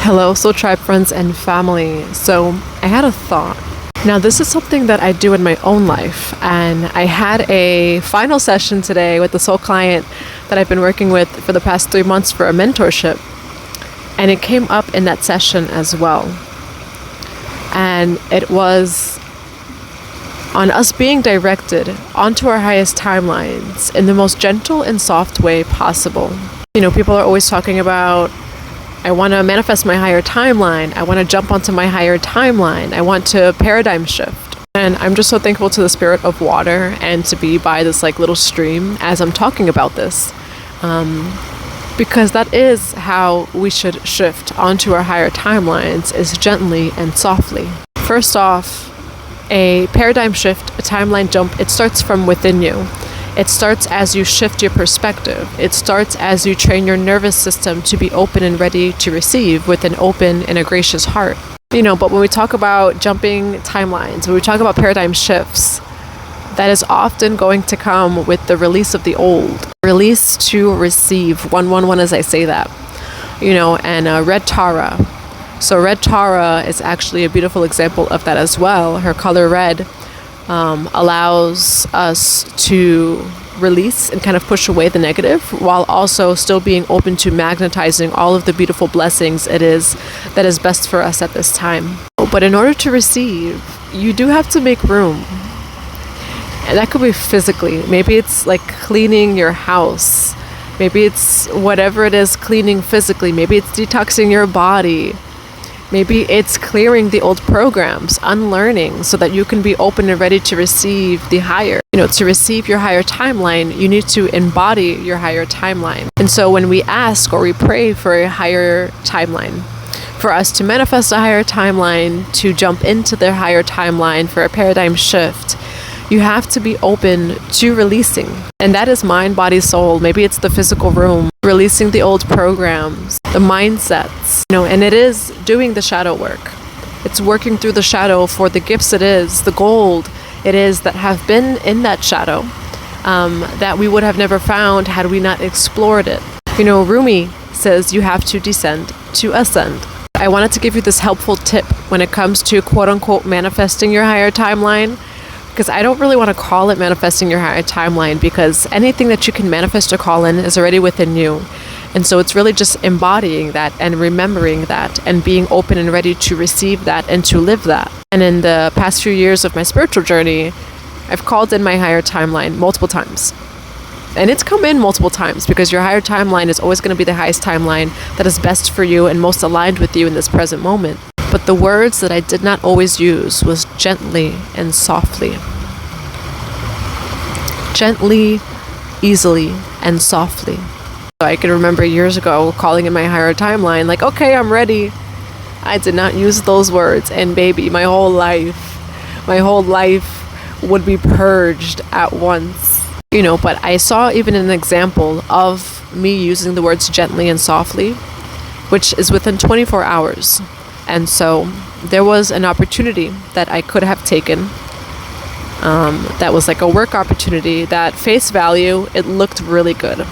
Hello, Soul Tribe friends and family. So I had a thought. Now this is something that I do in my own life, and I had a final session today with the soul client that I've been working with for the past 3 months for a mentorship, and it came up in that session as well. And it was on us being directed onto our highest timelines in the most gentle and soft way possible. You know, people are always talking about, I want to manifest my higher timeline. I want to jump onto my higher timeline. I want to paradigm shift. And I'm just so thankful to the spirit of water and to be by this like little stream as I'm talking about this. Because that is how we should shift onto our higher timelines, is gently and softly. First off, a paradigm shift, a timeline jump, it starts from within you. It starts as you shift your perspective. It starts as you train your nervous system to be open and ready to receive with an open and a gracious heart. You know, but when we talk about jumping timelines, when we talk about paradigm shifts, that is often going to come with the release of the old. Release to receive. 111 as I say that. You know, and red Tara. So red Tara is actually a beautiful example of that as well. Her color red allows us to release and kind of push away the negative, while also still being open to magnetizing all of the beautiful blessings it is that is best for us at this time. But in order to receive, you do have to make room. And that could be physically. Maybe it's like cleaning your house. Maybe it's whatever it is, cleaning physically. Maybe it's detoxing your body. Maybe it's clearing the old programs, unlearning, so that you can be open and ready to receive the higher. You know, to receive your higher timeline, you need to embody your higher timeline. And so when we ask or we pray for a higher timeline, for us to manifest a higher timeline, to jump into their higher timeline for a paradigm shift, you have to be open to releasing. And that is mind, body, soul. Maybe it's the physical room, releasing the old programs, the mindsets, you know, and it is doing the shadow work. It's working through the shadow for the gifts it is, the gold it is that have been in that shadow, that we would have never found had we not explored it. You know, Rumi says you have to descend to ascend. I wanted to give you this helpful tip when it comes to quote unquote manifesting your higher timeline. Because I don't really want to call it manifesting your higher timeline, because anything that you can manifest or call in is already within you. And so it's really just embodying that and remembering that and being open and ready to receive that and to live that. And in the past few years of my spiritual journey, I've called in my higher timeline multiple times. And it's come in multiple times, because your higher timeline is always going to be the highest timeline that is best for you and most aligned with you in this present moment. But the words that I did not always use was gently and softly. Gently, easily, and softly. So I can remember years ago calling in my higher timeline, like, okay, I'm ready. I did not use those words, and baby, my whole life would be purged at once. You know, but I saw even an example of me using the words gently and softly, which is within 24 hours. And so there was an opportunity that I could have taken, that was like a work opportunity that face value, it looked really good.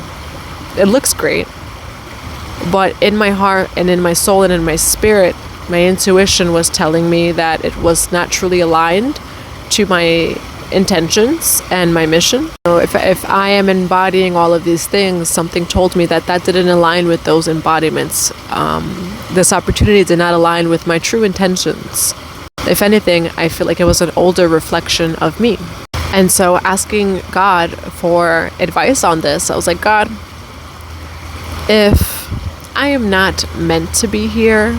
It looks great. But in my heart and in my soul and in my spirit, my intuition was telling me that it was not truly aligned to my intentions and my mission. So if I am embodying all of these things, something told me that didn't align with those embodiments. This opportunity did not align with my true intentions. If anything, I feel like it was an older reflection of me. And so asking God for advice on this, I was like, God, if I am not meant to be here,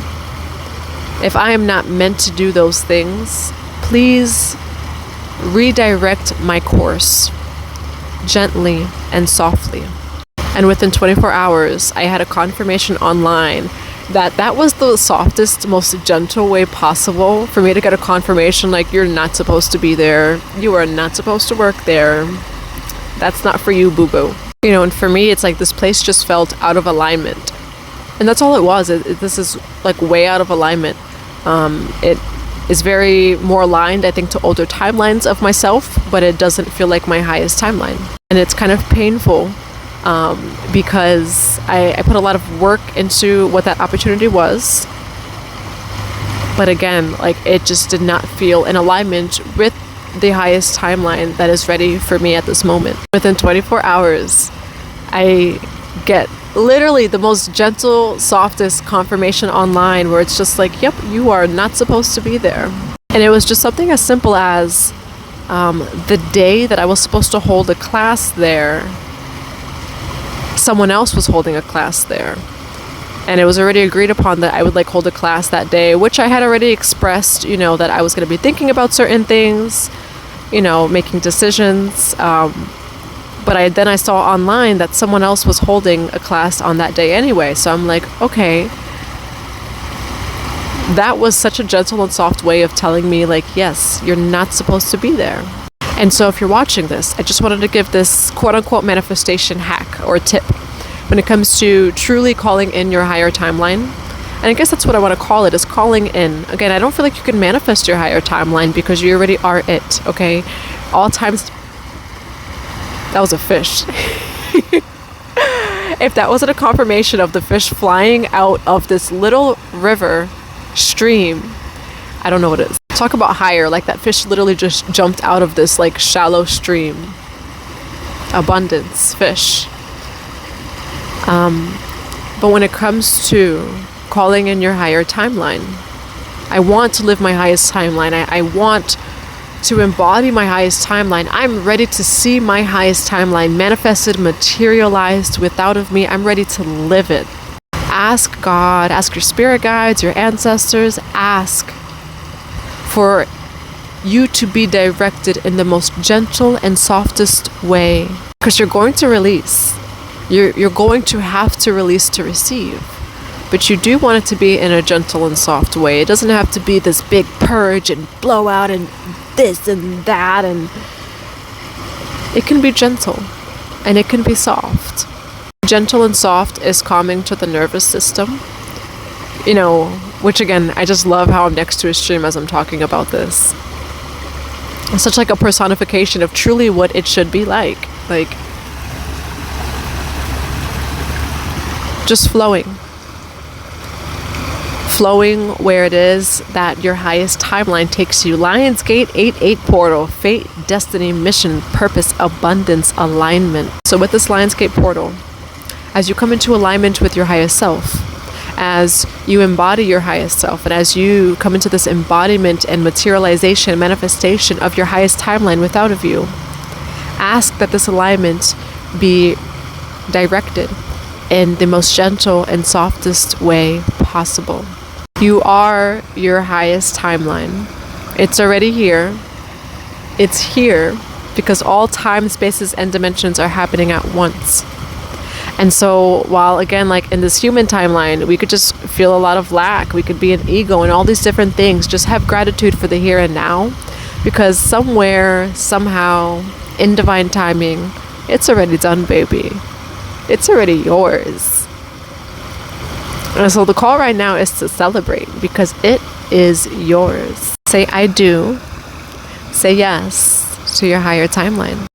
if I am not meant to do those things, please redirect my course gently and softly. And within 24 hours, I had a confirmation online that was the softest, most gentle way possible for me to get a confirmation, like, you're not supposed to be there. You are not supposed to work there. That's not for you, boo-boo. You know, and for me, it's like this place just felt out of alignment. And that's all it was. This is like way out of alignment. It is very more aligned, I think, to older timelines of myself, but it doesn't feel like my highest timeline. And it's kind of painful because I put a lot of work into what that opportunity was. But again, like, it just did not feel in alignment with the highest timeline that is ready for me at this moment. Within 24 hours, I get literally the most gentle, softest confirmation online where it's just like, yep, you are not supposed to be there. And it was just something as simple as the day that I was supposed to hold a class there, someone else was holding a class there. And it was already agreed upon that I would like hold a class that day, which I had already expressed, that I was going to be thinking about certain things, making decisions. But I saw online that someone else was holding a class on that day anyway. So I'm like, okay, that was such a gentle and soft way of telling me, like, yes, you're not supposed to be there. And so if you're watching this, I just wanted to give this quote unquote manifestation hack or tip when it comes to truly calling in your higher timeline. And I guess that's what I want to call it, is calling in. Again, I don't feel like you can manifest your higher timeline because you already are it, okay? All times... That was a fish. If that wasn't a confirmation of the fish flying out of this little river stream, I don't know what it is. Talk about higher, like that fish literally just jumped out of this like shallow stream. Abundance, fish. But when it comes to calling in your higher timeline, I want to live my highest timeline. I want to embody my highest timeline. I'm ready to see my highest timeline manifested, materialized without of me. I'm ready to live it. Ask God, ask your spirit guides, your ancestors, ask for you to be directed in the most gentle and softest way, because you're going to release. You're going to have to release to receive. But you do want it to be in a gentle and soft way. It doesn't have to be this big purge and blowout and this and that. And it can be gentle and it can be soft. Gentle and soft is calming to the nervous system. Which again, I just love how I'm next to a stream as I'm talking about this. It's such like a personification of truly what it should be like. Like, just flowing where it is that your highest timeline takes you. Lionsgate 88 portal, fate, destiny, mission, purpose, abundance, alignment. So with this Lionsgate portal, as you come into alignment with your highest self, as you embody your highest self, and as you come into this embodiment and materialization, manifestation of your highest timeline without of you, ask that this alignment be directed in the most gentle and softest way possible. You are your highest timeline. It's already here. It's here because all time, spaces, and dimensions are happening at once. And so while, again, like in this human timeline, we could just feel a lot of lack, we could be an ego and all these different things, just have gratitude for the here and now, because somewhere, somehow, in divine timing, it's already done, baby. It's already yours. And so the call right now is to celebrate because it is yours. Say I do. Say yes to your higher timeline.